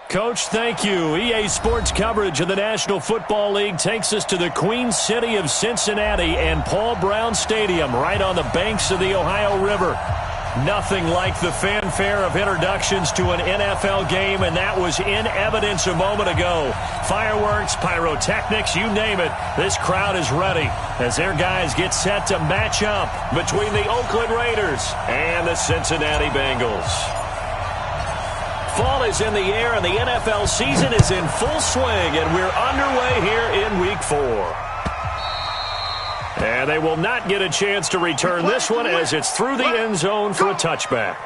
Coach, thank you. EA Sports coverage of the National Football League takes us to the Queen City of Cincinnati and Paul Brown Stadium right on the banks of the Ohio River. Nothing like the fanfare of introductions to an NFL game, and that was in evidence a moment ago. Fireworks, pyrotechnics, you name it. This crowd is ready as their guys get set to match up between the Oakland Raiders and the Cincinnati Bengals. Fall is in the air, and the NFL season is in full swing, and we're underway here in Week 4. And they will not get a chance to return this one as it's through the end zone for a touchback.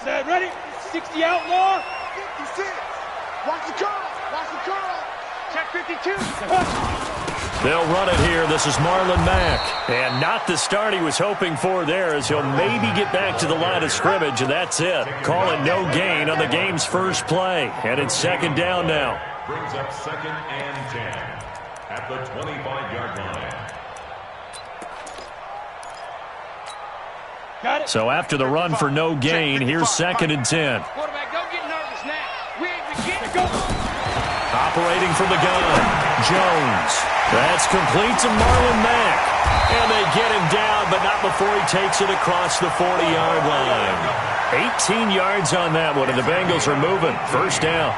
Set, ready? 60 outlaw. 56. Watch the curl. Watch the curl. Check 52. They'll run it here. This is Marlon Mack. And not the start he was hoping for there, as he'll maybe get back to the line of scrimmage, and that's it. Call it no gain on the game's first play. And it's second down now. Brings up 2nd and 10 at the 25-yard line. Got it. So after the run for no gain, here's 2nd and 10. Quarterback, don't get nervous now. We ain't beginning to go. Operating from the gun, Jones. That's complete to Marlon Mack. And they get him down, but not before he takes it across the 40-yard line. 18 yards on that one, and the Bengals are moving. First down.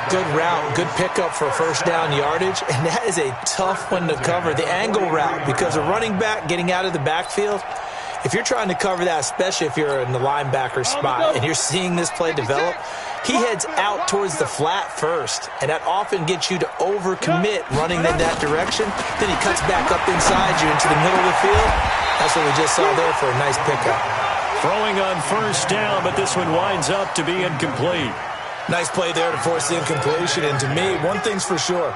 Good route, good pickup for first down yardage, and that is a tough one to cover, the angle route, because a running back getting out of the backfield, if you're trying to cover that, especially if you're in the linebacker spot and you're seeing this play develop, he heads out towards the flat first, and that often gets you to overcommit running in that direction. Then he cuts back up inside you into the middle of the field. That's what we just saw there for a nice pickup. Throwing on first down, but this one winds up to be incomplete. Nice play there to force the incompletion, and to me, one thing's for sure.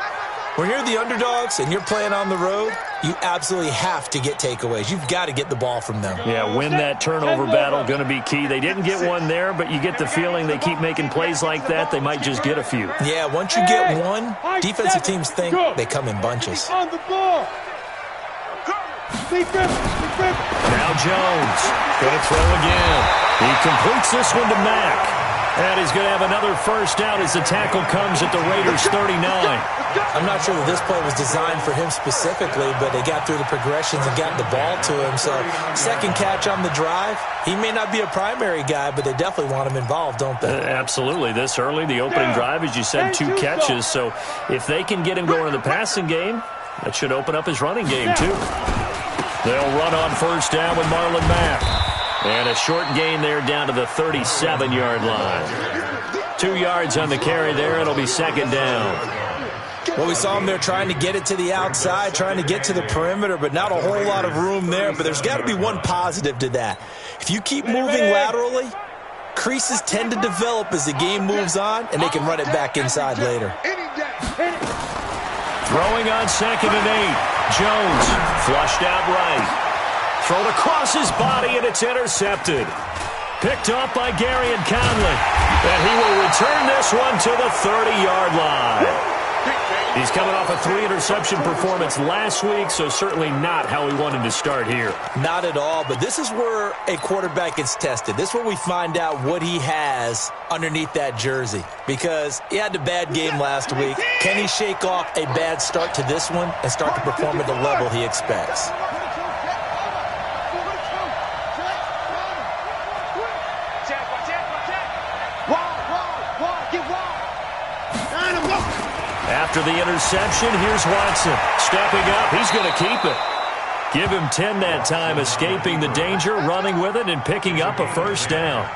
When you're the underdogs and you're playing on the road, you absolutely have to get takeaways. You've got to get the ball from them. Yeah, win that turnover battle, going to be key. They didn't get one there, but you get the feeling they keep making plays like that, they might just get a few. Yeah, once you get one, defensive teams think they come in bunches. On the ball. Now Jones going to throw again. He completes this one to Mack. And he's going to have another first down as the tackle comes at the Raiders' 39. I'm not sure that this play was designed for him specifically, but they got through the progressions and got the ball to him. So second catch on the drive. He may not be a primary guy, but they definitely want him involved, don't they? Absolutely. This early, the opening drive, as you said, 2 catches. So if they can get him going in the passing game, that should open up his running game too. They'll run on first down with Marlon Mack. And a short gain there down to the 37-yard line. 2 yards on the carry there. It'll be second down. Well, we saw him there trying to get it to the outside, trying to get to the perimeter, but not a whole lot of room there. But there's got to be one positive to that. If you keep moving laterally, creases tend to develop as the game moves on, and they can run it back inside later. Throwing on 2nd and 8. Jones flushed out right. Thrown across his body, and it's intercepted. Picked up by Gary and Conley. And he will return this one to the 30-yard line. He's coming off a 3-interception performance last week, so certainly not how he wanted to start here. Not at all, but this is where a quarterback gets tested. This is where we find out what he has underneath that jersey, because he had a bad game last week. Can he shake off a bad start to this one and start to perform at the level he expects? After the interception, here's Watson. Stepping up, he's going to keep it. Give him 10 that time, escaping the danger, running with it, and picking up a first down.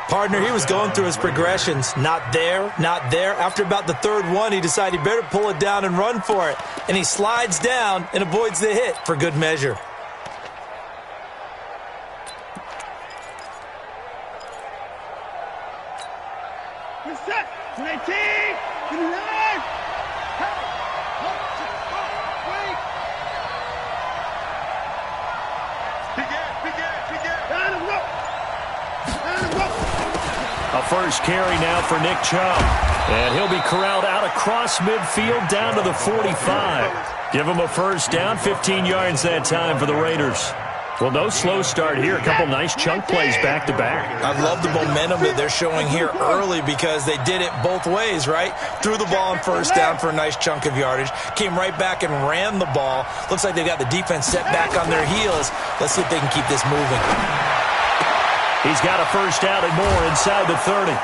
Partner, he was going through his progressions. Not there, not there. After about the third one, he decided he better pull it down and run for it. And he slides down and avoids the hit for good measure. Set. 19. A first carry now for Nick Chubb. And he'll be corralled out across midfield down to the 45. Give him a first down, 15 yards that time for the Raiders. Well, no slow start here. A couple nice chunk plays back-to-back. I love the momentum that they're showing here early because they did it both ways, right? Threw the ball on first down for a nice chunk of yardage. Came right back and ran the ball. Looks like they've got the defense set back on their heels. Let's see if they can keep this moving. He's got a first down and more inside the 30.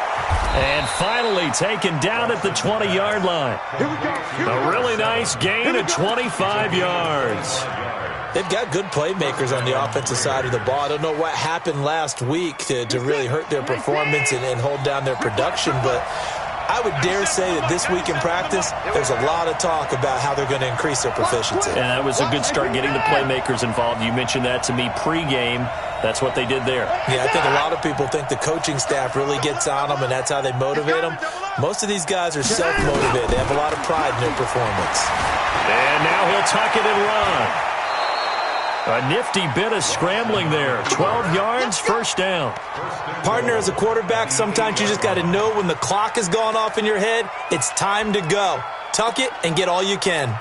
And finally taken down at the 20-yard line. A really nice gain of 25 yards. They've got good playmakers on the offensive side of the ball. I don't know what happened last week to really hurt their performance and hold down their production, but I would dare say that this week in practice, there's a lot of talk about how they're going to increase their proficiency. And that was a good start getting the playmakers involved. You mentioned that to me pregame. That's what they did there. Yeah, I think a lot of people think the coaching staff really gets on them, and that's how they motivate them. Most of these guys are self-motivated. They have a lot of pride in their performance. And now he'll tuck it and run. A nifty bit of scrambling there. 12 yards, first down. Partner, as a quarterback, sometimes you just got to know when the clock has gone off in your head, it's time to go. Tuck it and get all you can.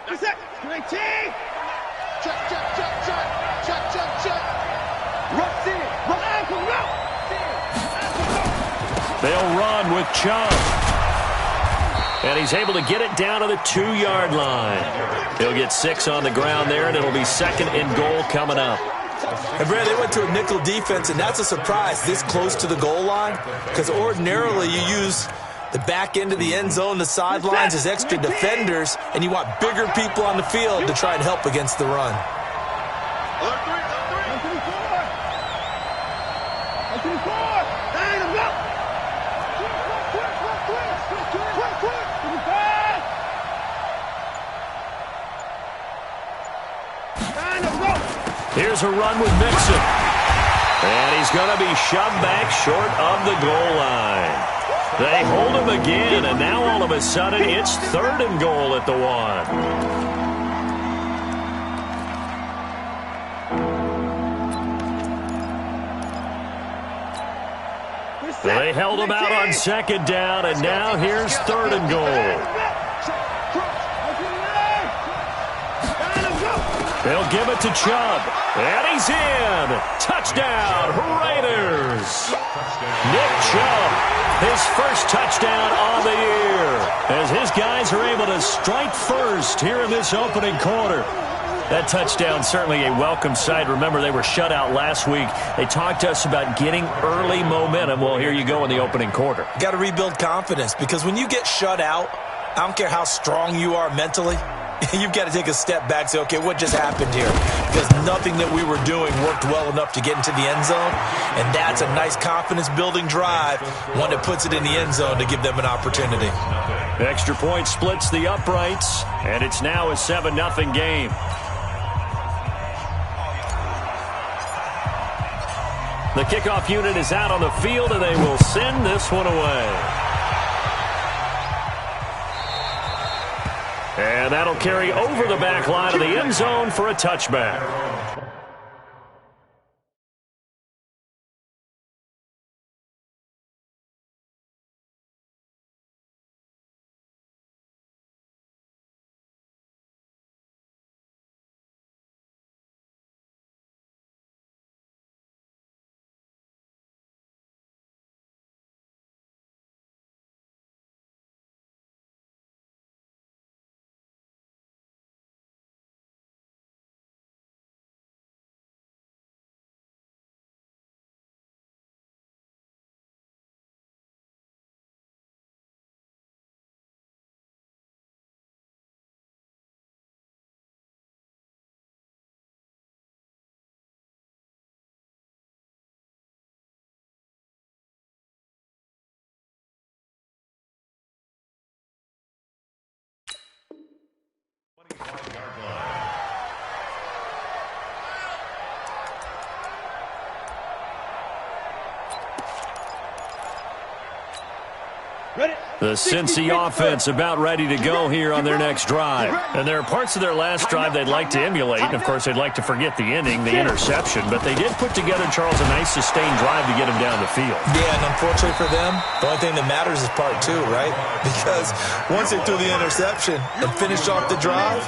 That's it. 19. Check, check, check, check. Check, check, check. Rush in. Run ankle, route. They'll run with Chubb. And he's able to get it down to the 2-yard line. He'll get 6 on the ground there, and it'll be second and goal coming up. And Brad, they went to a nickel defense, and that's a surprise this close to the goal line, because ordinarily you use the back end of the end zone, the sidelines as extra defenders, and you want bigger people on the field to try and help against the run. Here's a run with Mixon. And he's going to be shoved back short of the goal line. They hold him again, and now all of a sudden it's third and goal at the 1. They held him out on second down, and now here's third and goal. They'll give it to Chubb. And he's in. Touchdown, Raiders. Nick Chubb, his first touchdown on the year, as his guys are able to strike first here in this opening quarter. That touchdown certainly a welcome sight. Remember, they were shut out last week. They talked to us about getting early momentum. Well, here you go in the opening quarter. Got to rebuild confidence, because when you get shut out, I don't care how strong you are mentally, you've got to take a step back and say, okay, what just happened here? Because nothing that we were doing worked well enough to get into the end zone, and that's a nice confidence-building drive, one that puts it in the end zone to give them an opportunity. Extra point splits the uprights, and it's now a 7-0 game. The kickoff unit is out on the field, and they will send this one away. And that'll carry over the back line of the end zone for a touchback. The Cincy offense about ready to go here on their next drive. And there are parts of their last drive they'd like to emulate. And, of course, they'd like to forget the ending, the interception. But they did put together, Charles, a nice sustained drive to get them down the field. Yeah, and unfortunately for them, the only thing that matters is part two, right? Because once they threw the interception and finished off the drive,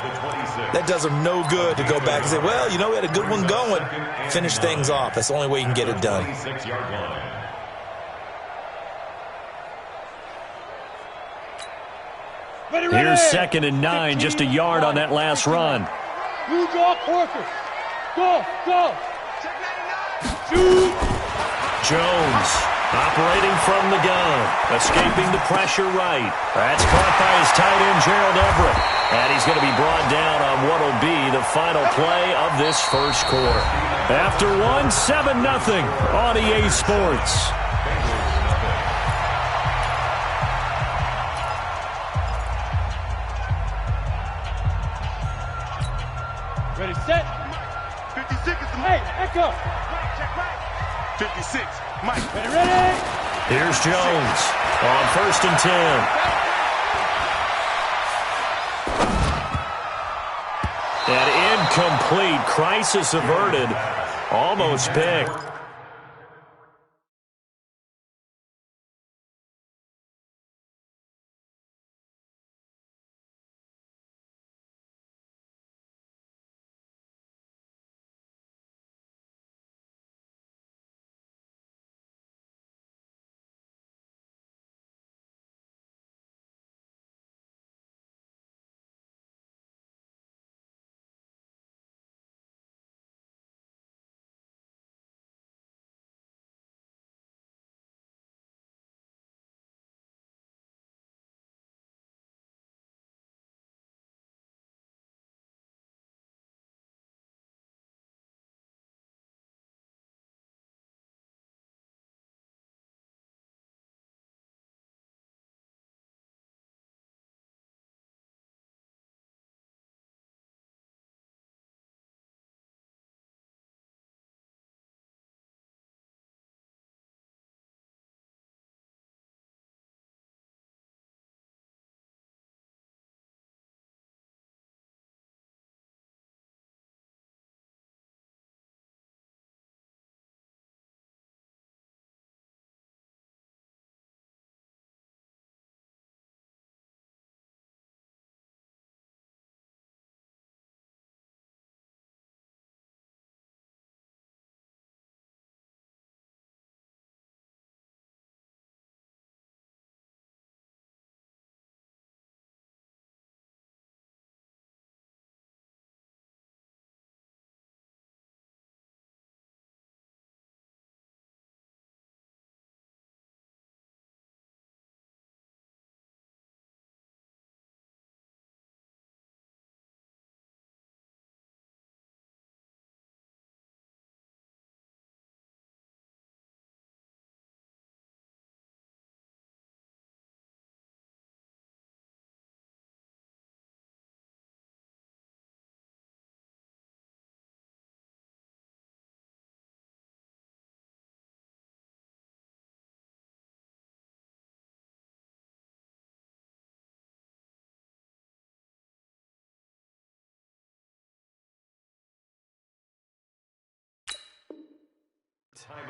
that does them no good to go back and say, well, you know, we had a good one going. Finish things off. That's the only way you can get it done. Here's 2nd and 9, just a yard on that last run. You draw quarters. Go. Shoot. Jones operating from the gun, escaping the pressure right. That's caught by his tight end, Gerald Everett. And he's going to be brought down on what will be the final play of this first quarter. After 7-0 on EA Sports. Ready, set. 56 is the Hey, echo. 56. Mike. Ready. Here's Jones on 1st and 10. And incomplete. Crisis averted. Almost picked.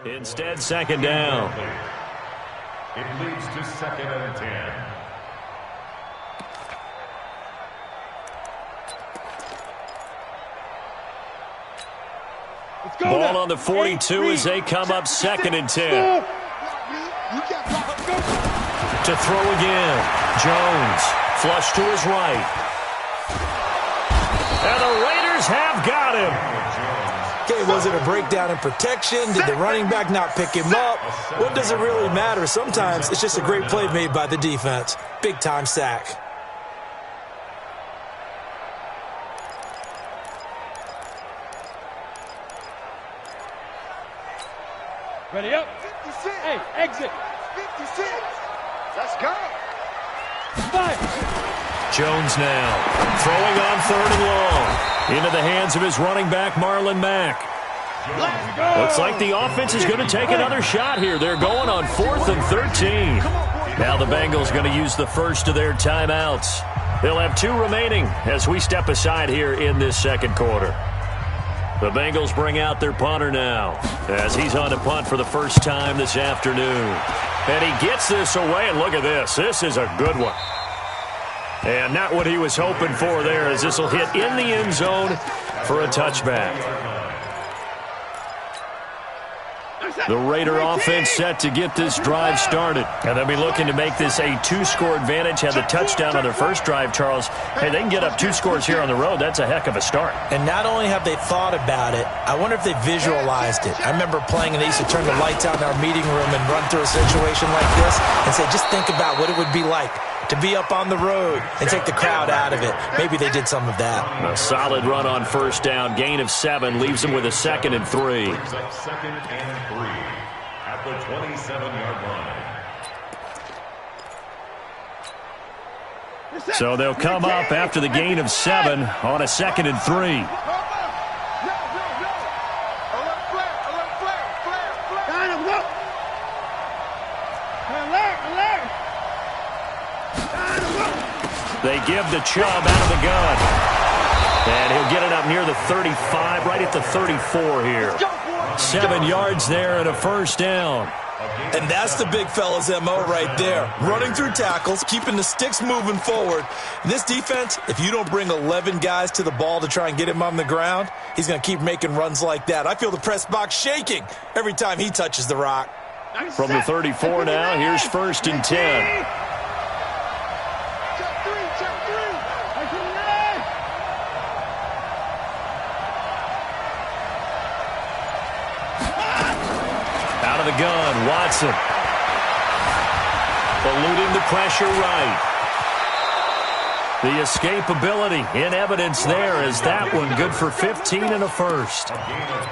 Instead, 2nd down. It leads to 2nd and 10. Let's go. Ball now. on the 42 as they come up 2nd and 10. To throw again. Jones, flush to his right. And the Raiders have got him. Okay, was it a breakdown in protection? Did the running back not pick him up? What does it really matter? Sometimes it's just a great play made by the defense. Big-time sack. Ready up. 56. Hey, exit. 56. Let's go. 5. Jones now throwing on 3rd and long. Into the hands of his running back, Marlon Mack. Let's go. Looks like the offense is going to take another shot here. They're going on 4th and 13. Come on, boys. Now the Bengals going to use the first of their timeouts. They'll have 2 remaining as we step aside here in this second quarter. The Bengals bring out their punter now as he's on to punt for the first time this afternoon. And he gets this away, and look at this. This is a good one. And not what he was hoping for there, as this will hit in the end zone for a touchback. The Raider offense set to get this drive started. And they'll be looking to make this a 2-score advantage. Had the touchdown on their first drive, Charles. Hey, they can get up 2 scores here on the road. That's a heck of a start. And not only have they thought about it, I wonder if they visualized it. I remember playing, and they used to turn the lights out in our meeting room and run through a situation like this and say, just think about what it would be like to be up on the road and take the crowd out of it. Maybe they did some of that. A solid run on first down. Gain of 7 leaves them with a 2nd and 3. Second and 3 at the 27-yard line. So they'll come up after the gain of 7 on a 2nd and 3. They give the Chubb out of the gun. And he'll get it up near the 35, right at the 34 here. 7 yards there and a first down. And that's the big fella's MO right there. Running through tackles, keeping the sticks moving forward. And this defense, if you don't bring 11 guys to the ball to try and get him on the ground, he's going to keep making runs like that. I feel the press box shaking every time he touches the rock. From the 34 now, here's 1st and 10. Out of the gun, Watson. Eluding the pressure right. The escapability in evidence there as that one good for 15 and a first.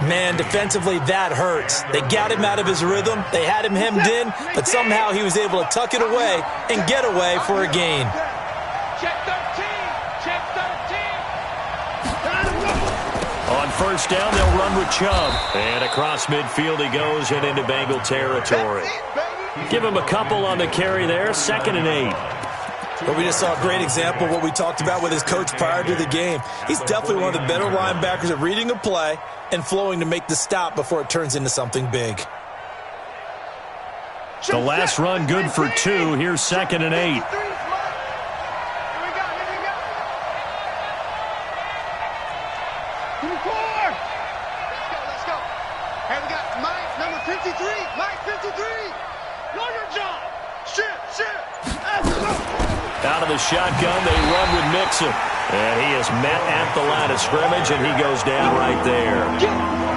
Man, defensively, that hurts. They got him out of his rhythm. They had him hemmed in, but somehow he was able to tuck it away and get away for a gain. Check 13. Check 13. On first down, they'll run with Chubb. And across midfield he goes and into Bengal territory. Give him a couple on the carry there. 2nd and 8. Well, we just saw a great example of what we talked about with his coach prior to the game. He's definitely one of the better linebackers at reading a play and flowing to make the stop before it turns into something big. The last run good for 2. Here's 2nd and 8. Out of the shotgun, they run with Mixon. And he is met at the line of scrimmage, and he goes down right there.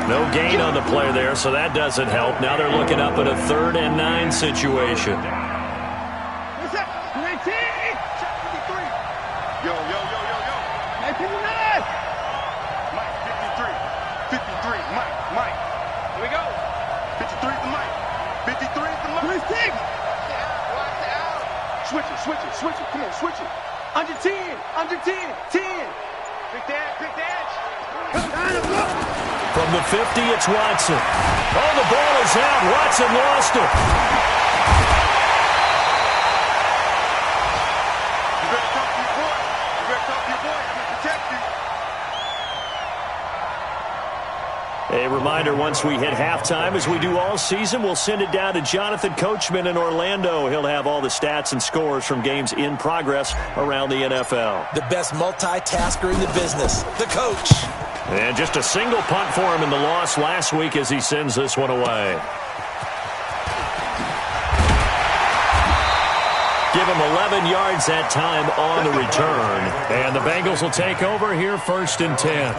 No gain on the play there, so that doesn't help. Now they're looking up at a 3rd and 9 situation. What's up? 19. Check 53. Yo. 19. Mike, 53. 53. Mike. Here we go. 53 for Mike. 53 for Mike. 26. Switch it. Come on, switch it. Under 10. 10. Pick that. From the 50, it's Watson. Oh, the ball is out. Watson lost it. You better talk to your boy. I'm going to protect you. A reminder, once we hit halftime, as we do all season, we'll send it down to Jonathan Coachman in Orlando. He'll have all the stats and scores from games in progress around the NFL. The best multitasker in the business, the coach. And just a single punt for him in the loss last week as he sends this one away. Give him 11 yards that time on the return. And the Bengals will take over here 1st and 10.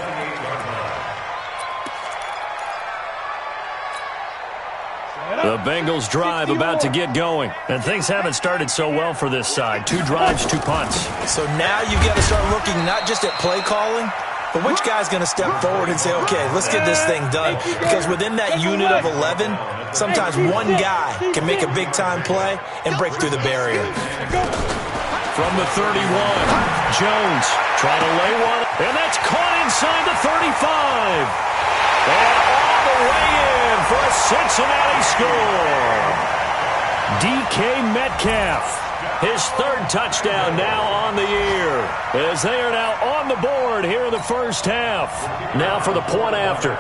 The Bengals drive about to get going. And things haven't started so well for this side. 2 drives, 2 punts. So now you've got to start looking not just at play calling, but which guy's going to step forward and say, okay, let's get this thing done. Because within that unit of 11, sometimes one guy can make a big-time play and break through the barrier. From the 31, Jones trying to lay one. And that's caught inside the 35. And all the way in for a Cincinnati score. DK Metcalf. His third touchdown now on the year, as they are now on the board here in the first half. Now for the point after.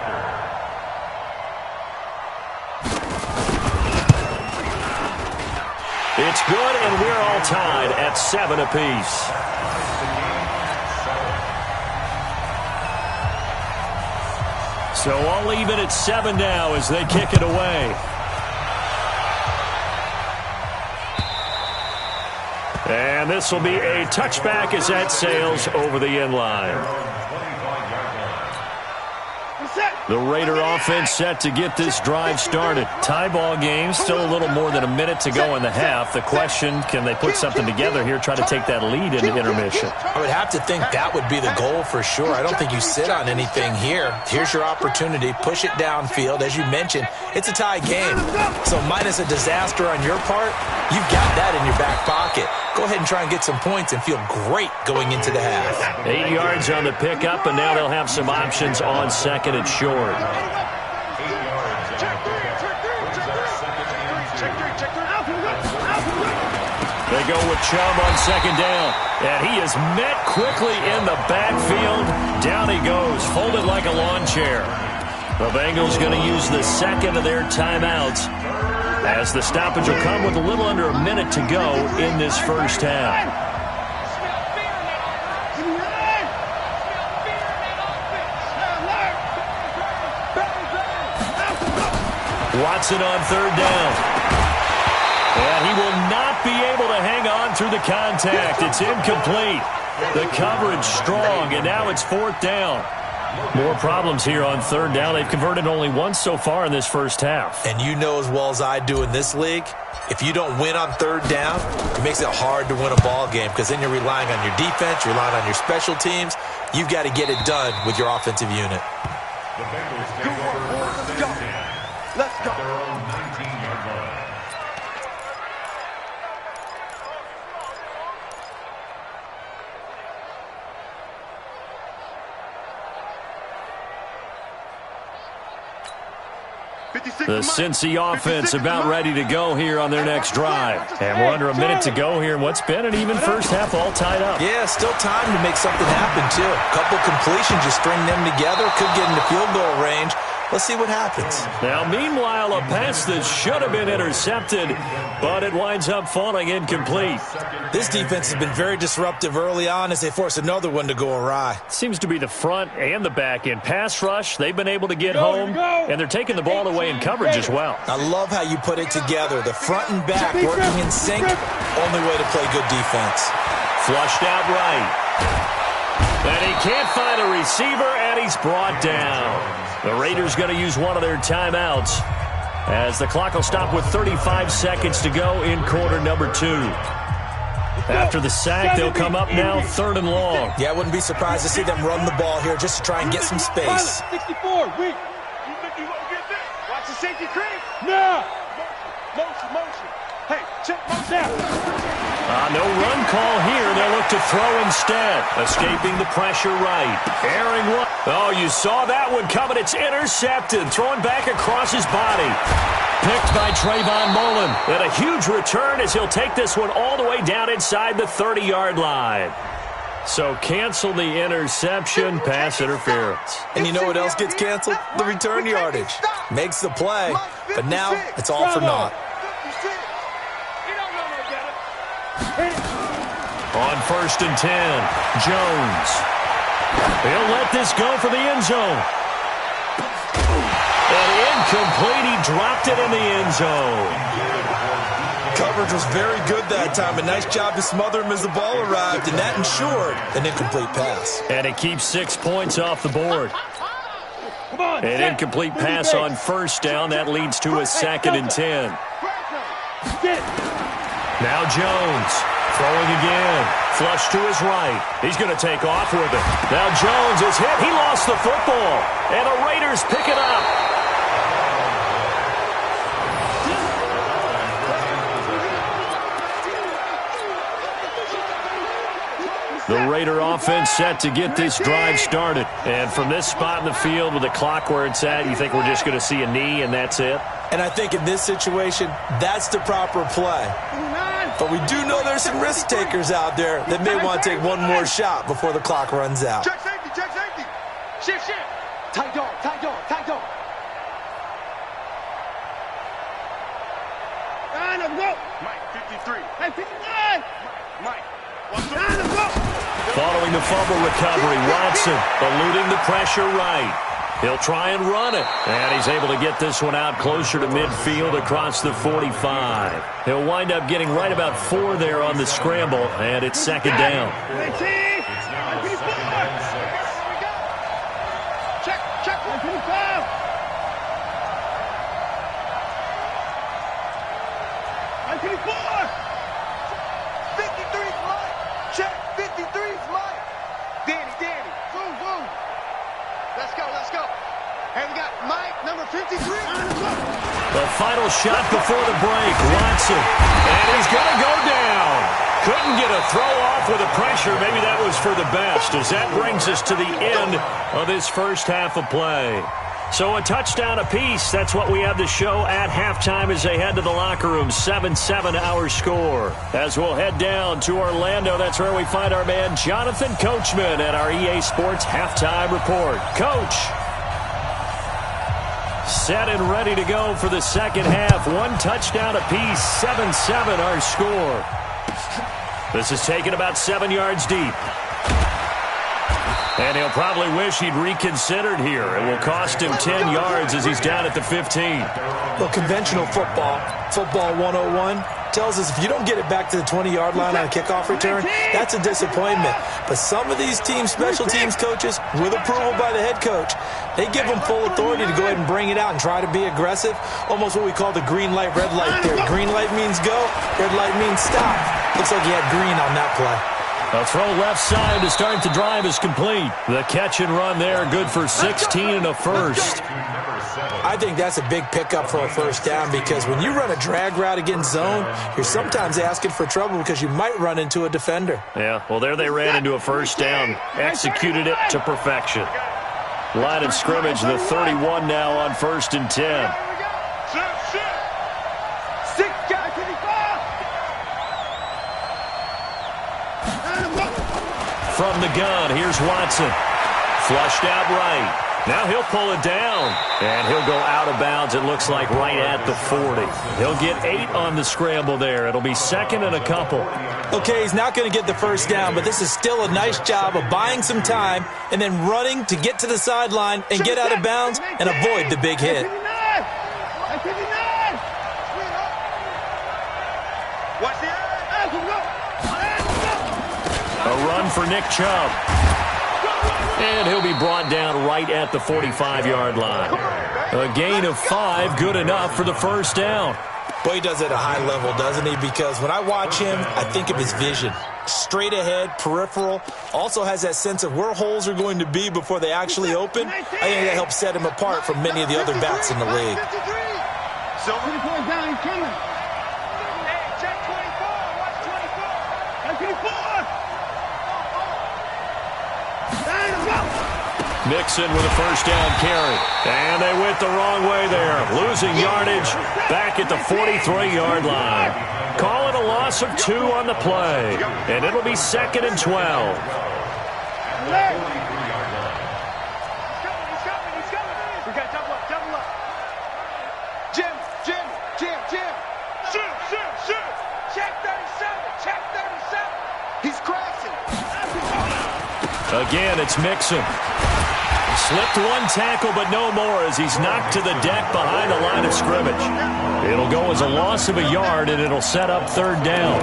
It's good, and we're all tied at 7 apiece. So all even at 7 now as they kick it away. And this will be a touchback as that sails over the end line. The Raider offense set to get this drive started. Tie ball game, still a little more than a minute to go in the half. The question, can they put something together here, try to take that lead into intermission? I would have to think that would be the goal for sure. I don't think you sit on anything here. Here's your opportunity. Push it downfield. As you mentioned, it's a tie game. So minus a disaster on your part, you've got that in your back pocket. Go ahead and try and get some points and feel great going into the half. 8 yards on the pickup, and now they'll have some options on second and short. They go with Chubb on second down, and he is met quickly in the backfield. Down he goes, folded like a lawn chair. The Bengals going to use the second of their timeouts, as the stoppage will come with a little under a minute to go in this first half. Watson on third down. And he will not be able to hang on through the contact. It's incomplete. The coverage strong, and now it's fourth down. More problems here on third down. They've converted only once so far in this first half. And you know as well as I do in this league, if you don't win on third down, it makes it hard to win a ball game, because then you're relying on your defense, you're relying on your special teams. You've got to get it done with your offensive unit. The Bengals take over first and 10. Let's go. Their own 19-yard line. The Cincy offense about ready to go here on their next drive. And we're under a minute to go here in what's been an even first half, all tied up. Yeah, still time to make something happen, too. A couple completions, you string them together, could get into field goal range. Let's see what happens. Now, meanwhile, a pass that should have been intercepted, but it winds up falling incomplete. This defense has been very disruptive early on as they force another one to go awry. Seems to be the front and the back end. Pass rush, they've been able to get home, and they're taking the ball away in coverage as well. I love how you put it together. The front and back working in sync, only way to play good defense. Flushed out right. And he can't find a receiver, and he's brought down. The Raiders going to use one of their timeouts, as the clock will stop with 35 seconds to go in quarter number 2. After the sack, they'll come up now third and long. Yeah, I wouldn't be surprised to see them run the ball here just to try and get some space. 64, weak. You think you gonna get this? Watch the safety creep. No. Motion. Hey, check motion. No run call here. They'll look to throw instead. Escaping the pressure right. Airing one. Oh, you saw that one coming. It's intercepted. Throwing back across his body. Picked by Trayvon Mullen. And a huge return as he'll take this one all the way down inside the 30-yard line. So cancel the interception, pass interference. And you know what else gets canceled? The return yardage. Makes the play, but now it's all for naught. On first and 10, Jones. He'll let this go for the end zone. And incomplete. He dropped it in the end zone. Coverage was very good that time. A nice job to smother him as the ball arrived, and that ensured an incomplete pass. And it keeps 6 points off the board. An incomplete pass on first down. That leads to a second and 10. Now Jones throwing again. Flush to his right. He's going to take off with it. Now Jones is hit. He lost the football. And the Raiders pick it up. The Raider offense set to get this drive started. And from this spot in the field with the clock where it's at, you think we're just going to see a knee and that's it? And I think in this situation, that's the proper play. But we do know there's some risk takers out there that may want to take one more shot before the clock runs out. Check safety, check safety. Shift, shift. Tight dog, tight dog, tight dog. Let's go. Mike, 53. Hey, 59. Mike. Let's go. Following the fumble recovery, Watson eluding the pressure right. He'll try and run it. And he's able to get this one out closer to midfield across the 45. He'll wind up getting right about 4 there on the scramble, and it's second down. Check, check, 125. 124. 53's Mike. Check, 53's Mike. Danny. Boom, boom. Let's go, let's go. And we got Mike, number 53. The final shot before the break, Watson. And he's going to go down. Couldn't get a throw off with the pressure. Maybe that was for the best, as that brings us to the end of this first half of play. So a touchdown apiece. That's what we have to show at halftime as they head to the locker room. 7-7 our score. As we'll head down to Orlando, that's where we find our man Jonathan Coachman at our EA Sports Halftime Report. Coach. Set and ready to go for the second half. 1 touchdown apiece. 7-7 our score. This is taken about 7 yards deep. And he'll probably wish he'd reconsidered here. It will cost him 10 yards as he's down at the 15. Well, conventional football 101, tells us if you don't get it back to the 20-yard line on a kickoff return, that's a disappointment. But some of these teams, special teams coaches, with approval by the head coach, they give them full authority to go ahead and bring it out and try to be aggressive. Almost what we call the green light, red light theory. Green light means go, red light means stop. Looks like he had green on that play. A throw left side to start the drive is complete. The catch and run there, good for 16 and a first. I think that's a big pickup for a first down because when you run a drag route against zone, you're sometimes asking for trouble because you might run into a defender. Yeah, well, there they ran into a first down. Executed it to perfection. Line of scrimmage, the 31 now on 1st and 10. From the gun, here's Watson. Flushed out right. Now he'll pull it down. And he'll go out of bounds, it looks like, right at the 40. He'll get 8 on the scramble there. It'll be 2nd and a couple. Okay, he's not going to get the first down, but this is still a nice job of buying some time and then running to get to the sideline and get out of bounds and avoid the big hit. A run for Nick Chubb. And he'll be brought down right at the 45-yard line. A gain of 5, good enough for the first down. Boy, he does it at a high level, doesn't he? Because when I watch him, I think of his vision. Straight ahead, peripheral. Also has that sense of where holes are going to be before they actually open. I think that helps set him apart from many of the other backs in the league. So, 24 down, he's coming. Hey, check 24. Watch 24. 24. Mixon with a first down carry. And they went the wrong way there. Losing yardage back at the 43-yard line. Call it a loss of 2 on the play. And it'll be 2nd and 12. He's coming. We got double up. Jim. Shoot. Check 37. He's crashing. Again, it's Mixon. Slipped 1 tackle, but no more as he's knocked to the deck behind the line of scrimmage. It'll go as a loss of a yard, and it'll set up 3rd down.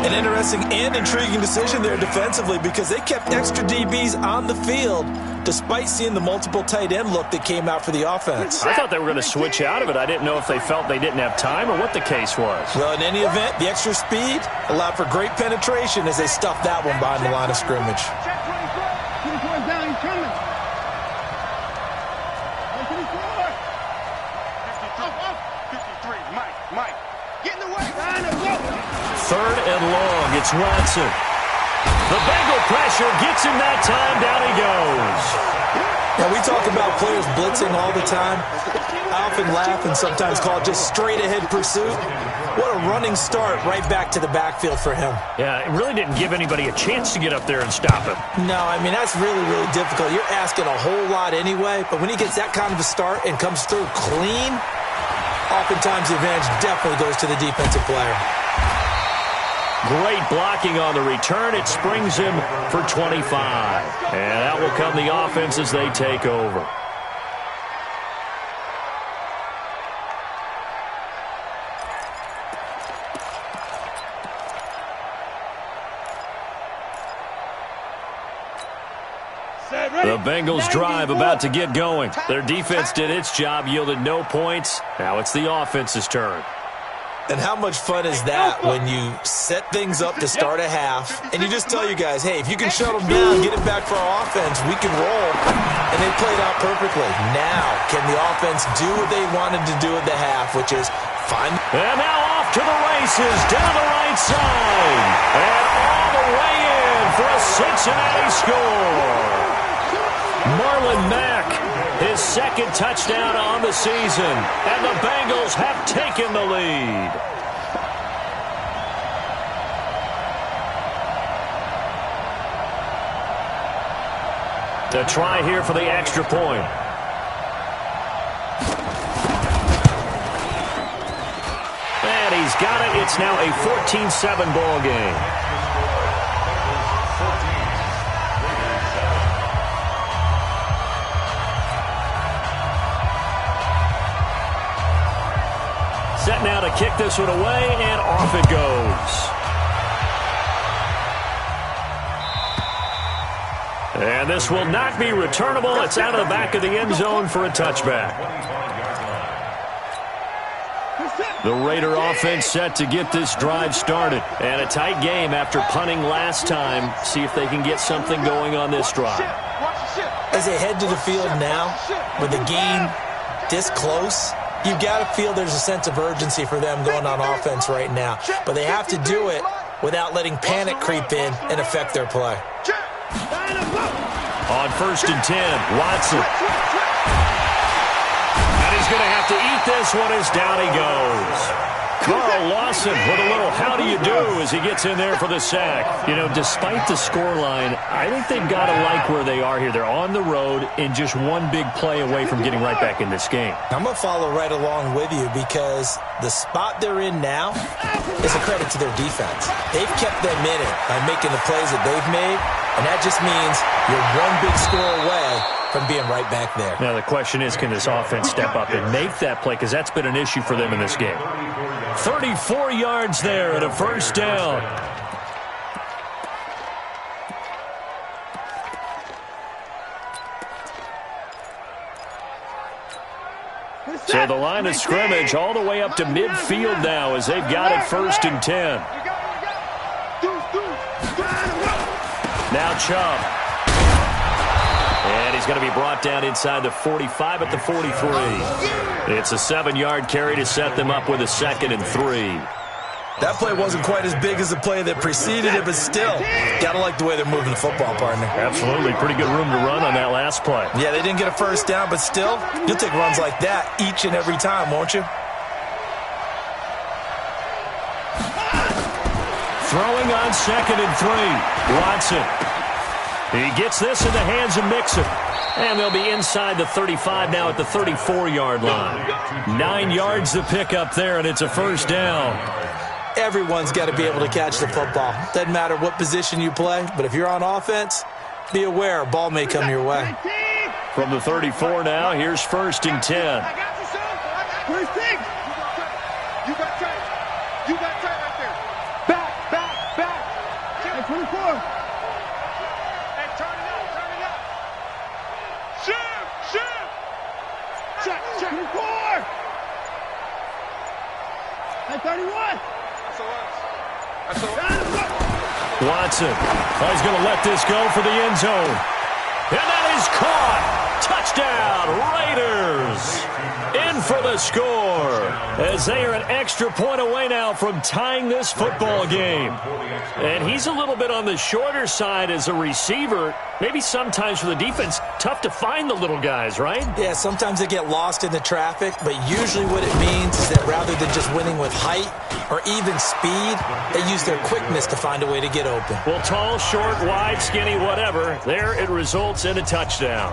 An interesting and intriguing decision there defensively because they kept extra DBs on the field despite seeing the multiple tight end look that came out for the offense. I thought they were going to switch out of it. I didn't know if they felt they didn't have time or what the case was. Well, in any event, the extra speed allowed for great penetration as they stuffed that one behind the line of scrimmage. Check 24 down, he's coming. 53, Mike. Get in the way. 3rd and long, it's Watson. The Bengal pressure gets him that time. Down he goes. Now, we talk about players blitzing all the time. I often laugh and sometimes call it just straight-ahead pursuit. What a running start right back to the backfield for him. Yeah, it really didn't give anybody a chance to get up there and stop him. No, I mean, that's really, really difficult. You're asking a whole lot anyway, but when he gets that kind of a start and comes through clean, oftentimes the advantage definitely goes to the defensive player. Great blocking on the return. It springs him for 25. And that will come the offense as they take over. The Bengals drive about to get going. Their defense did its job, yielded no points. Now it's the offense's turn. And how much fun is that when you set things up to start a half and you just tell your guys, hey, if you can shut them down, get it back for our offense, we can roll. And they played out perfectly. Now, can the offense do what they wanted to do at the half, which is find... And now off to the races, down the right side. And all the way in for a Cincinnati score. Marlon Mack, his second touchdown on the season, and the Bengals have taken the lead. The try here for the extra point. And he's got it. It's now a 14-7 ball game. Set now to kick this one away, and off it goes. And this will not be returnable. It's out of the back of the end zone for a touchback. The Raider offense set to get this drive started. And a tight game after punting last time. See if they can get something going on this drive. As they head to the field now, with the game this close, you've got to feel there's a sense of urgency for them going on offense right now. But they have to do it without letting panic creep in and affect their play. On 1st and 10, Watson. And he's going to have to eat this one as down he goes. Carl Lawson with a little how do you do as he gets in there for the sack. You know, despite the scoreline, I think they've got to like where they are here. They're on the road and just one big play away from getting right back in this game. I'm going to follow right along with you because the spot they're in now is a credit to their defense. They've kept them in it by making the plays that they've made, and that just means you're one big score away from being right back there. Now the question is, can this offense step up and make that play? Because that's been an issue for them in this game. 34 yards there and a first down. So the line of scrimmage all the way up to midfield now as they've got it 1st and 10. Now Chubb. And he's going to be brought down inside the 45 at the 43. It's a 7-yard carry to set them up with a 2nd and 3. That play wasn't quite as big as the play that preceded it, but still, got to like the way they're moving the football, partner. Absolutely. Pretty good room to run on that last play. Yeah, they didn't get a first down, but still, you'll take runs like that each and every time, won't you? Throwing on 2nd and 3. Watson. He gets this in the hands of Mixon. And they'll be inside the 35 now at the 34-yard line. 9 yards to pick up there, and it's a first down. Everyone's got to be able to catch the football. Doesn't matter what position you play, but if you're on offense, be aware a ball may come your way. From the 34 now, here's 1st and 10. I got you, son. First thing. You got tight. You got tight right there. Back. Hey, 24. Hey, turn it up. Shoot. Check. 24. Hey, 31. Watson. He's going to let this go for the end zone. And that is caught. Touchdown, Raiders. In for the score, as they are an extra point away now from tying this football game. And he's a little bit on the shorter side as a receiver. Maybe sometimes for the defense, tough to find the little guys, right? Yeah, sometimes they get lost in the traffic, but usually what it means is that rather than just winning with height or even speed, they use their quickness to find a way to get open. Well, tall, short, wide, skinny, whatever, there it results in a touchdown.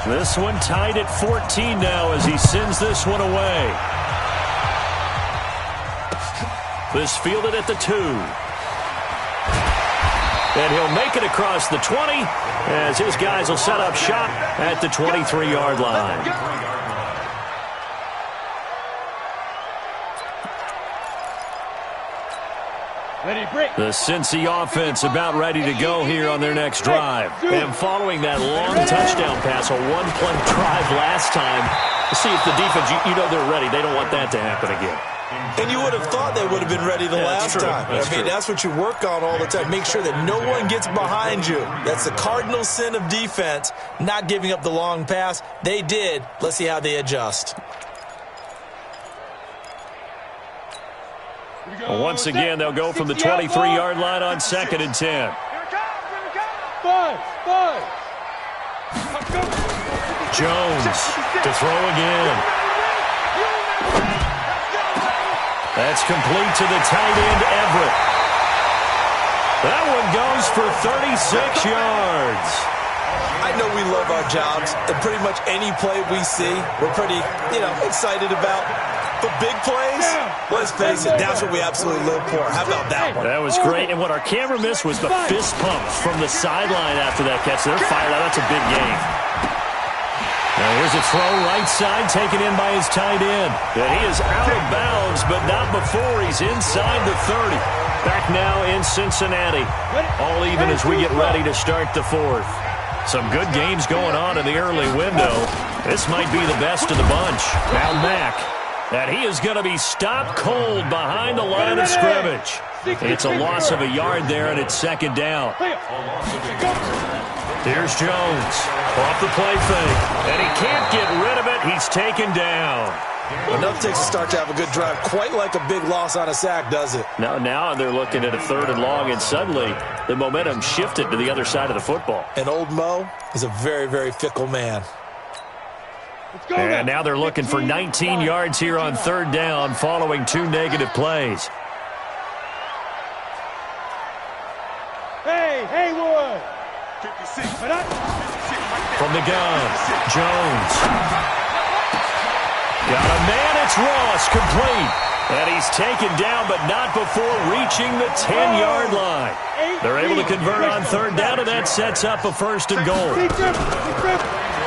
This one tied at 14 now as he sends this one away. This fielded at the 2. And he'll make it across the 20 as his guys will set up shop at the 23-yard line. The Cincy offense about ready to go here on their next drive. And following that long touchdown pass, a one-play drive last time, to see if the defense, you know they're ready. They don't want that to happen again. And you would have thought they would have been ready the last time. That's what you work on all the time. Make sure that no one gets behind you. That's the cardinal sin of defense, not giving up the long pass. They did. Let's see how they adjust. Once again, they'll go from the 23-yard line on 2nd and 10. Jones to throw again. That's complete to the tight end, Everett. That one goes for 36 yards. I know we love our jobs, and pretty much any play we see, we're pretty, excited about. But big plays, let's face it, that's what we absolutely live for. How about that one? That was great, and what our camera missed was the fist pumps from the sideline after that catch. They're fired out. That's a big game. Now here's a throw right side taken in by his tight end. And he is out of bounds, but not before he's inside the 30. Back now in Cincinnati. All even as we get ready to start the 4th. Some good games going on in the early window. This might be the best of the bunch. Now Mack. And he is going to be stopped cold behind the line of scrimmage. It's a loss of a yard there, and it's 2nd down. Here's Jones. Off the play fake. And he can't get rid of it. He's taken down. Enough takes a start to have a good drive. Quite like a big loss on a sack, does it? Now they're looking at a 3rd and long, and suddenly the momentum shifted to the other side of the football. And old Mo is a very, very fickle man. And now they're looking for 19 yards here on 3rd down following 2 negative plays. Hey, Haywood! From the gun, Jones. Got a man, it's Ross, complete. And he's taken down, but not before reaching the 10-yard line. They're able to convert on 3rd down, and that sets up a 1st and goal.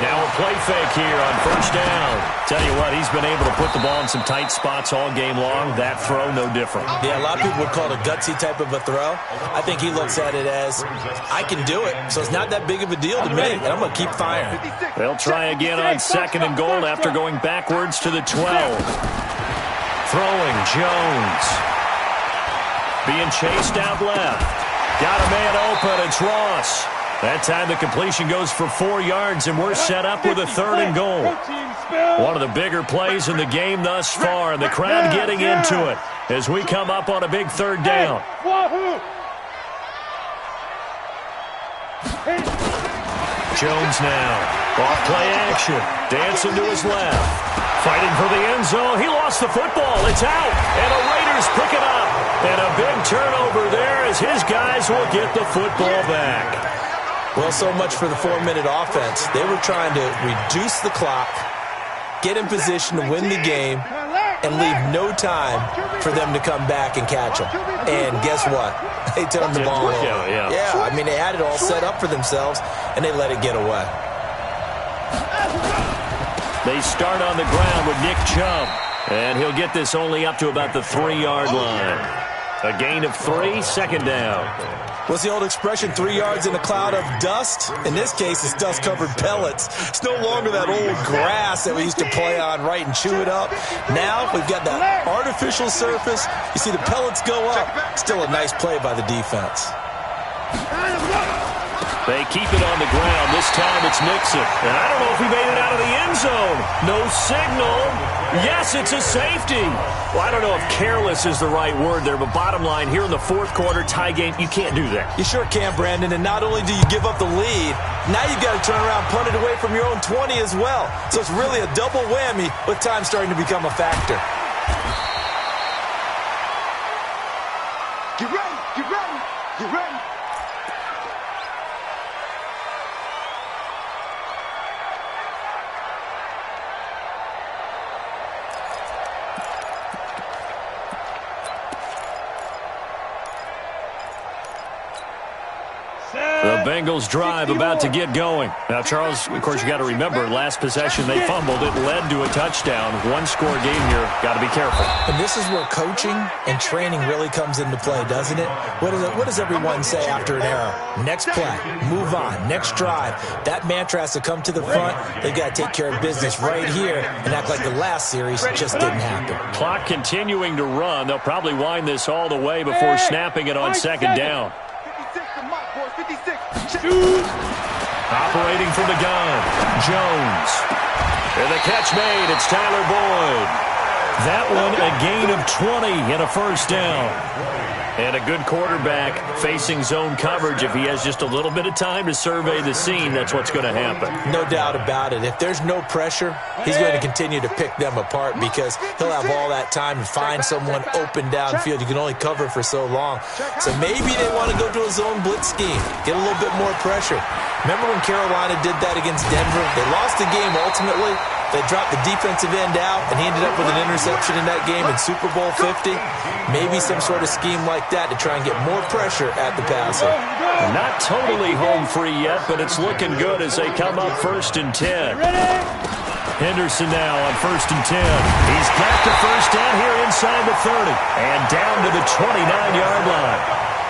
Now a play fake here on 1st down. Tell you what, he's been able to put the ball in some tight spots all game long. That throw, no different. Yeah, a lot of people would call it a gutsy type of a throw. I think he looks at it as, I can do it, so it's not that big of a deal to me, and I'm going to keep firing. They'll try again on 2nd and goal after going backwards to the 12. Throwing, Jones. Being chased out left. Got a man open, it's Ross. That time the completion goes for 4 yards, and we're set up with a 3rd and goal. One of the bigger plays in the game thus far, and the crowd getting into it as we come up on a big 3rd down. Jones now. Off play action. Dancing to his left. Fighting for the end zone. He lost the football. It's out. And the Raiders pick it up. And a big turnover there as his guys will get the football back. Well, so much for the 4-minute offense. They were trying to reduce the clock, get in position to win the game, and leave no time for them to come back and catch them. And guess what? They turned the ball over. Yeah, they had it all set up for themselves, and they let it get away. They start on the ground with Nick Chubb, and he'll get this only up to about the 3-yard line. A gain of 3, 2nd down. What's the old expression, 3 yards in a cloud of dust? In this case, it's dust-covered pellets. It's no longer that old grass that we used to play on, right, and chew it up. Now we've got that artificial surface. You see the pellets go up. Still a nice play by the defense. They keep it on the ground. This time it's Mixon. And I don't know if he made it out of the end zone. No signal. Yes, it's a safety. Well, I don't know if careless is the right word there, but bottom line, here in the fourth quarter, tie game, you can't do that. You sure can, Brandon. And not only do you give up the lead, now you've got to turn around, punt it away from your own 20 as well. So it's really a double whammy with time starting to become a factor. Get ready, get ready, get ready. The Bengals drive about to get going. Now, Charles, of course, you got to remember, last possession they fumbled. It led to a touchdown. One-score game here. Got to be careful. And this is where coaching and training really comes into play, doesn't it? What does everyone say after an error? Next play, move on, next drive. That mantra has to come to the front. They've got to take care of business right here and act like the last series just didn't happen. Clock continuing to run. They'll probably wind this all the way before snapping it on second down. 56. Operating from the gun, Jones. And the catch made. It's Tyler Boyd. That one a gain of 20 and a first down. And a good quarterback facing zone coverage. If he has just a little bit of time to survey the scene, that's what's going to happen. No doubt about it. If there's no pressure, he's going to continue to pick them apart because he'll have all that time to find someone open downfield. You can only cover for so long. So maybe they want to go to a zone blitz scheme, get a little bit more pressure. Remember when Carolina did that against Denver? They lost the game ultimately. They dropped the defensive end out, and he ended up with an interception in that game in Super Bowl 50. Maybe some sort of scheme like that to try and get more pressure at the passer. Not totally home free yet, but it's looking good as they come up 1st and 10. Henderson now on 1st and 10. He's got the first down here inside the 30 and down to the 29-yard line.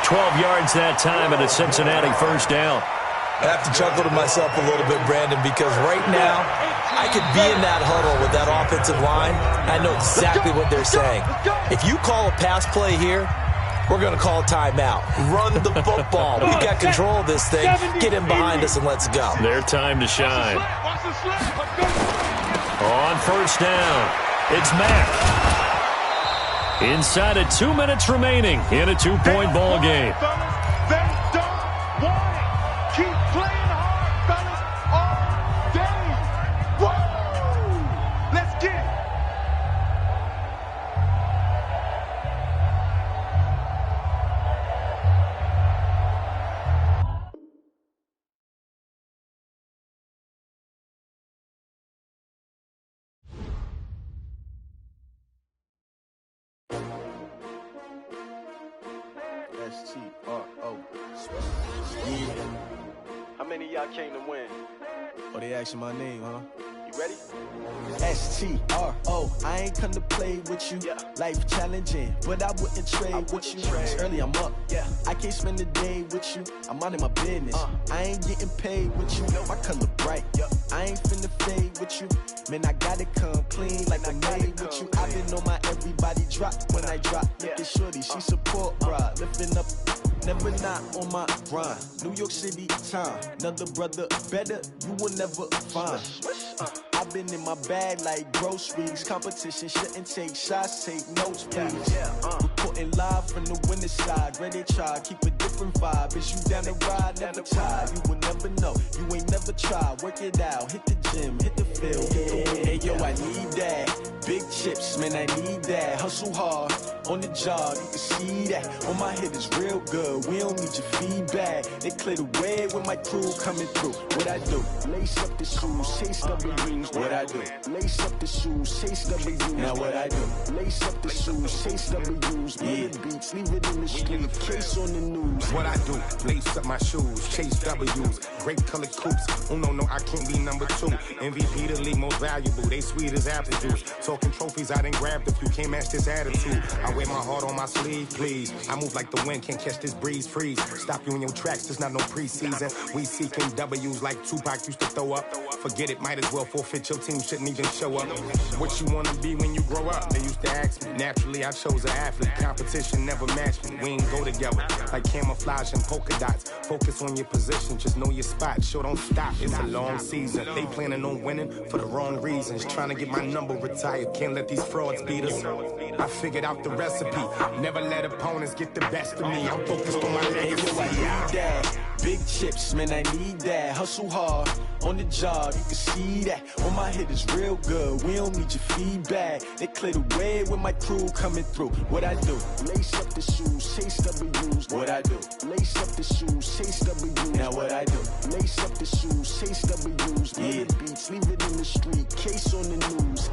12 yards that time and a Cincinnati first down. I have to chuckle to myself a little bit, Brandon, because right now I could be in that huddle with that offensive line. I know exactly what they're saying. If you call a pass play here, we're going to call a timeout. Run the football. We got control of this thing. Get in behind us and let's go. Their time to shine. On first down, it's Mack. Inside of 2 minutes remaining in a 2-point ball game. S-T-R-O. How many of y'all came to win? Oh, they asking my name, huh? You ready? S-T-R-O. I ain't come to play with you. Yeah. Life challenging, but I wouldn't trade with you. It's early, I'm up. Yeah. I can't spend the day with you. I'm minding my business. I ain't getting paid with you. My color bright. Yep. I ain't finna fade with you. Man, I gotta come clean like I made with you. I've been on my everybody drop when I drop. Look at shorty, she support ride. Lifting up, never not on my grind. New York City time. Another brother better, you will never find. I've been in my bag like groceries. Competition shouldn't take shots, take notes, please. Reporting live from the winning side. Ready to try, keep a different vibe. Is you down the ride, never tired. You will never know, you ain't never tried. Work it out, hit the gym, hit the field. Hey yo, I need that. Big chips, man, I need that. Hustle hard, on the job, you can see that. On my head is real good, we don't need your feedback. They clear the way when my crew coming through. What I do? Lace up the shoes, chase W's. What I do? Lace up the shoes, chase W's. Now what I do? Lace up the shoes, chase W's. Yeah. Beats, leave it in the street, case on the news. What I do? Lace up my shoes, chase W's. Great colored coops. Oh no, I can't be number 2. MVP the league most valuable. They sweet as apple juice. Talking trophies, I done grabbed a few. Can't match this attitude. I wear my heart on my sleeve, please. I move like the wind, can't catch this breeze, freeze. Stop you in your tracks, there's not no preseason. We seeking W's like Tupac used to throw up. Forget it, might as well forfeit, your team shouldn't even show up. What you wanna be when you grow up? They used to ask me. Naturally, I chose an athlete. Competition never matched me. We ain't go together like camouflage and polka dots. Focus on your position, just know your spot. Sure, don't stop, it's a long season. They planning on winning for the wrong reasons. Trying to get my number retired, can't let these frauds beat us. I figured out the recipe. Never let opponents get the best of me. I'm focused on my legacy. I need that. Big chips, man, I need that. Hustle hard on the job, you can see that. On my hit is real good, we don't need your feedback. They clear the way with my crew coming through. What I do? Lace up the shoes, chase W's. What I do? Lace up the shoes, chase W's. Now what I do? Lace up the shoes, chase W's. Yeah. The beats, leave it in the street, case on the news.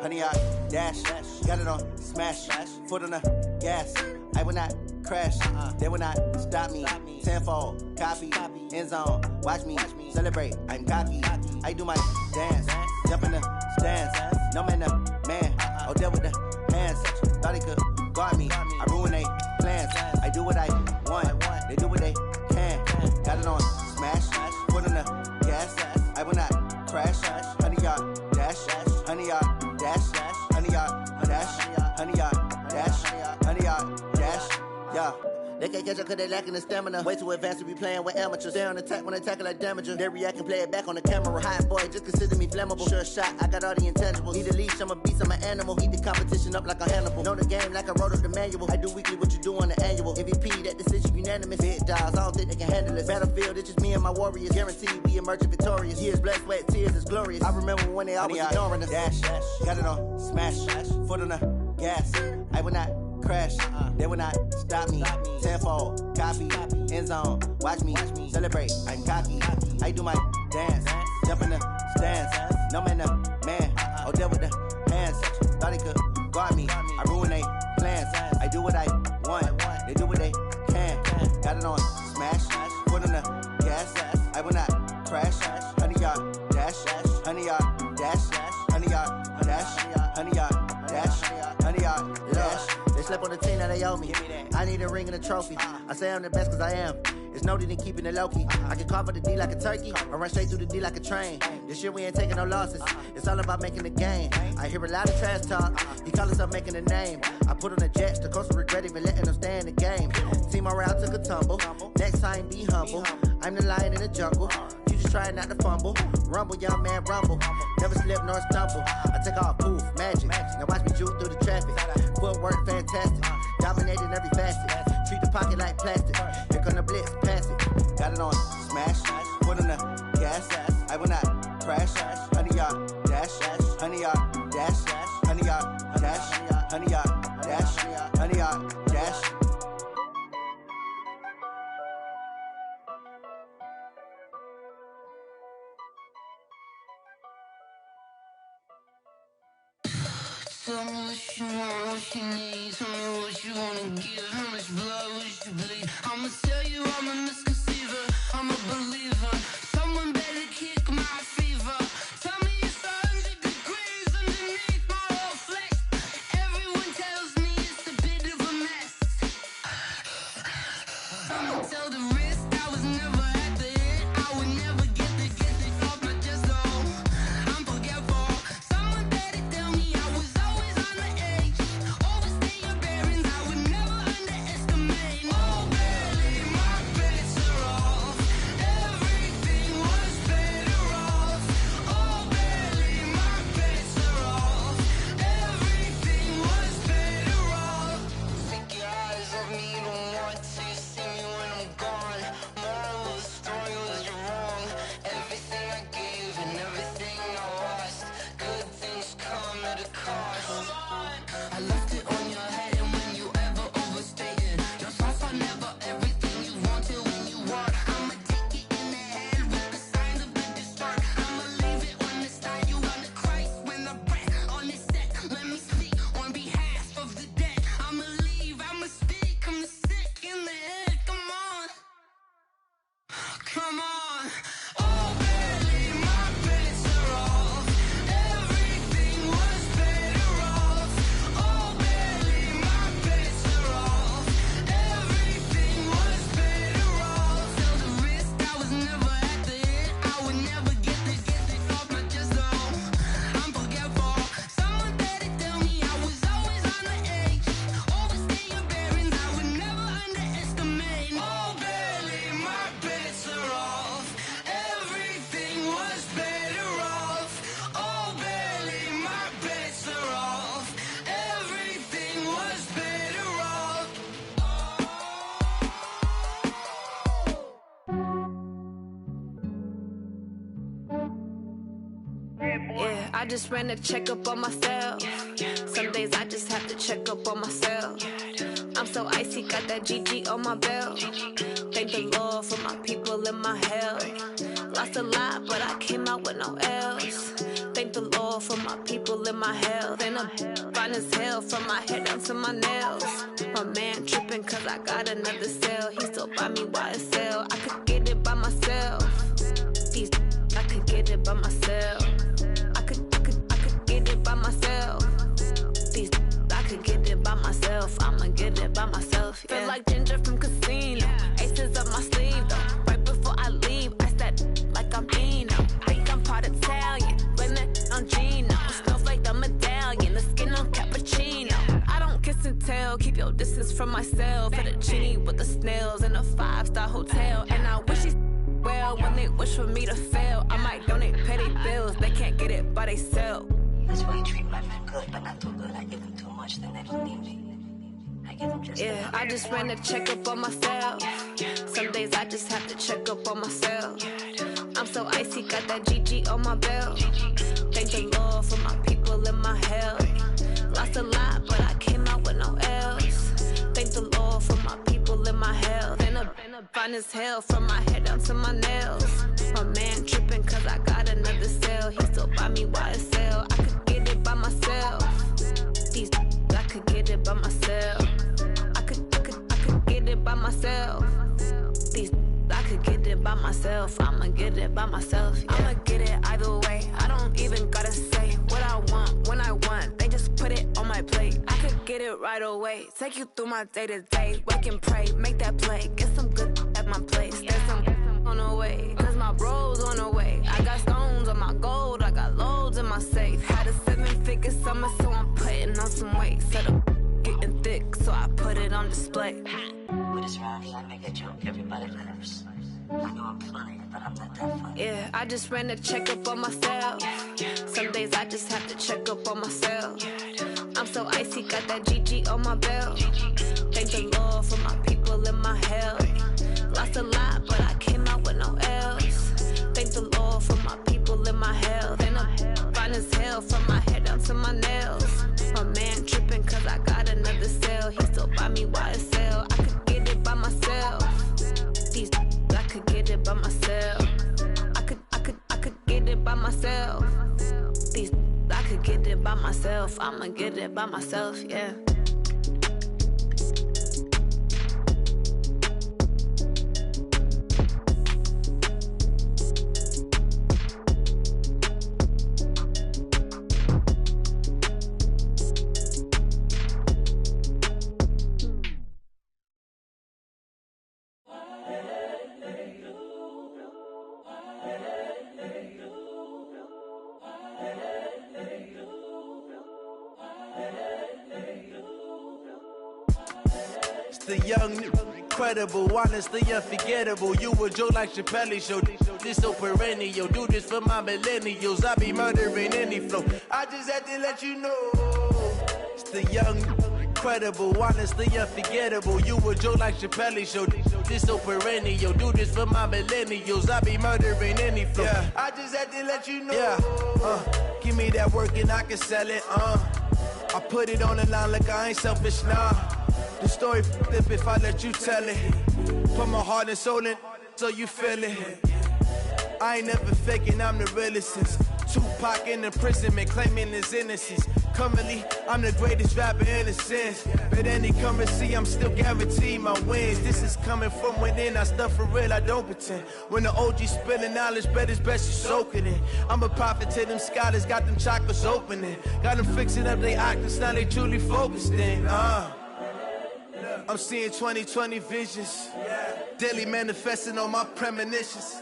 Honey, I dash, got it on smash, foot on the gas. I will not crash, they will not stop me. Tenfold, copy, end zone, watch me celebrate. I'm cocky, I do my dance, jump in the stands. No man, the man, oh, deal with the hands. Thought he could guard me, I ruin they plans. I do what I want, they do what they can. Got it on smash, foot on the gas. I will not crash, honey, y'all dash, honey, y'all dash, honey, y'all dash, honey, y'all dash, honey, y'all dash, yeah. They can't catch up cause they lacking the stamina. Way too advanced to be playing with amateurs. Stay on attack when they tackle like damager. They react and play it back on the camera. Hot boy, just consider me flammable. Sure shot, I got all the intangibles. Need a leash, I'm a beast, I'm an animal. Heat the competition up like a Hannibal. Know the game like I wrote up the manual. I do weekly what you do on the annual. MVP, that decision unanimous. Big dials, I don't think they can handle it. Battlefield, it's just me and my warriors. Guaranteed we emerging victorious. Years, blood, sweat, tears, it's glorious. I remember when they always ignoring us. Dash, got it on smash, foot on the gas. I will not crash, they will not stop me. Tenfold, copy, end zone, watch me celebrate. I'm cocky, I do my dance, jump in the stands. No man, the man, oh, deal with the hands. Thought he could guard me, I ruin they plans. I do what I want, they do what they can. Got it on smash, foot on the gas. I will not crash, honey, y'all dash, honey, y'all dash, honey, y'all dash, honey, y'all dash, honey, y'all dash. They slept on the team that they owe me. I need a ring and a trophy. I say I'm the best cause I am. It's no need in keeping it low-key. I can carve for the D like a turkey, or run straight through the D like a train. This year we ain't taking no losses. It's all about making the game. I hear a lot of trash talk. He call himself making a name. I put on the Jets. The coach will regret even letting them stay in the game. Team morale took a tumble. Next time be humble. I'm the lion in the jungle. You just trying not to fumble. Rumble, young man, rumble. Never slip nor stumble. I take off, poof, magic. Now watch me juke through the traffic. Footwork fantastic. Dominating every facet. Treat the pocket like plastic. Here come the blitz, pass it. Got it on smash, foot on the gas. I will not crash. Honey, y'all dash, honey, y'all dash, honey, y'all dash, honey, y'all dash, honey, y'all dash. Tell me what you want, what you need. Tell me what you wanna give. How much blood would you bleed? I'ma tell you I'm a misconceiver. I'm a believer. Someone better kick my fever. Tell me it's 100 degrees underneath my whole flesh. Everyone tells me it's a bit of a mess. I'ma tell the risk I was never at the hit. I would never get the off my chest. Oh, I'm forgetful. Someone better tell me I was always on the edge. Overstay your bearings, I would never underestimate. Oh, barely my bets are off. Every Yeah, I just ran a checkup on myself. Some days I just have to check up on myself. I'm so icy, got that GG on my belt. Thank the Lord for my people in my health. Lost a lot, but I came out with no L's. Thank the Lord for my people in my health. And I'm fine as hell from my head down to my nails. My man tripping cause I got another cell. He still buy me YSL. I could get it by myself. These I could get it by myself. I could get it by myself. These I could get it by myself. I'ma get it by myself. Yeah. Feel like Ginger from Casino. Aces up my sleeve though. Right before I leave, I said like I'm Eno. Think I'm part Italian. Blame it on Gino. Smells like the medallion. The skin on cappuccino. I don't kiss and tell. Keep your distance from myself. At a genie with the snails in a 5-star hotel. And I wish he's well when they wish for me to fail. I might donate petty bills. They can't get it by themselves. That's why you treat my men good, but not too good. I give them too much, then they don't need me. I give them just yeah, I just ran a checkup on myself. Some days I just have to check up on myself. I'm so icy, got that GG on my belt. Thank the Lord for my people in my health. Lost a lot, but I came out with no L's. Thank the Lord for my people in my health. And I'm fine as hell from my head down to my nails. My man tripping cause I got another cell. He still buy me YSL. I could get it by myself. These I could get it by myself. I could get it by myself. These I could get it by myself. I'ma get it by myself. Yeah. I'ma get it either way. I don't even gotta say what I want when I want. They just put it on my plate. I could get it right away. Take you through my day to day. Wake and pray, make that play. Get some good at my place. There's some on the way. Cause my bro's on the way. I got stones on my gold. I got loads in my safe. Had a 7-figure summer, so I'm putting on some weight. Set up getting thick, so I put it on display. With this round here, I make a joke. Everybody laughs. I know I'm funny, but I'm not that funny. Yeah, I just ran a checkup on myself. Some days I just have to check up on myself. I'm so icy, got that GG on my belt. Thank the Lord for my people in my health. Lost a lot, but I came out with no L's. Thank the Lord for my people in my health. And I'm fine as hell from my head down to my nails. My man tripping cause I got another cell. He still buy me YSL. I could get it by myself. These I could get it by myself. I could get it by myself. These I could get it by myself. I'ma get it by myself, yeah. The young, incredible, honestly unforgettable. You a joke like Chappelle show. This so perennial. Do this for my millennials. I be murdering any flow. I just had to let you know. It's the young, incredible, honestly unforgettable. You a joke like Chappelle show. This so perennial. Do this for my millennials. I be murdering any flow. Yeah. I just had to let you know. Yeah. Give me that work and I can sell it. I put it on the line like I ain't selfish, nah. The story flip if I let you tell it. Put my heart and soul in so you feel it. I ain't never faking, I'm the realest since Tupac in imprisonment, claiming his innocence. Currently, I'm the greatest rapper in a sense. But any currency, I'm still guaranteed my wins. This is coming from within, I stuff for real, I don't pretend. When the OG spilling knowledge, bet it's best you soak it in. I'm a prophet to them scholars, got them chakras opening. Got them fixing up their octaves, now they truly focused in. I'm seeing 2020 visions. Daily manifesting on my premonitions.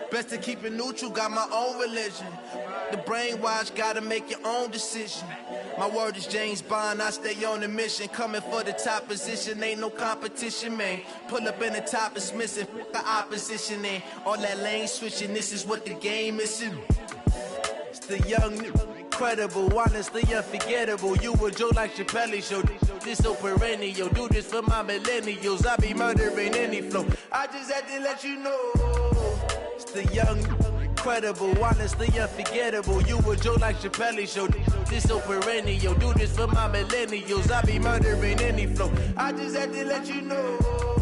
Best to keep it neutral, got my own religion. The brainwash, gotta make your own decision. My word is James Bond, I stay on a mission. Coming for the top position, ain't no competition, man. Pull up in the top, it's missing, the opposition ain't. All that lane switching, this is what the game is. It's the young, incredible, honestly unforgettable. You a joke like Chappelle show. This so perennial. Do this for my millennials. I be murdering any flow. I just had to let you know. It's the young, incredible, honestly unforgettable. You a joke like Chappelle Show. This so perennial. Do this for my millennials. I be murdering any flow. I just had to let you know.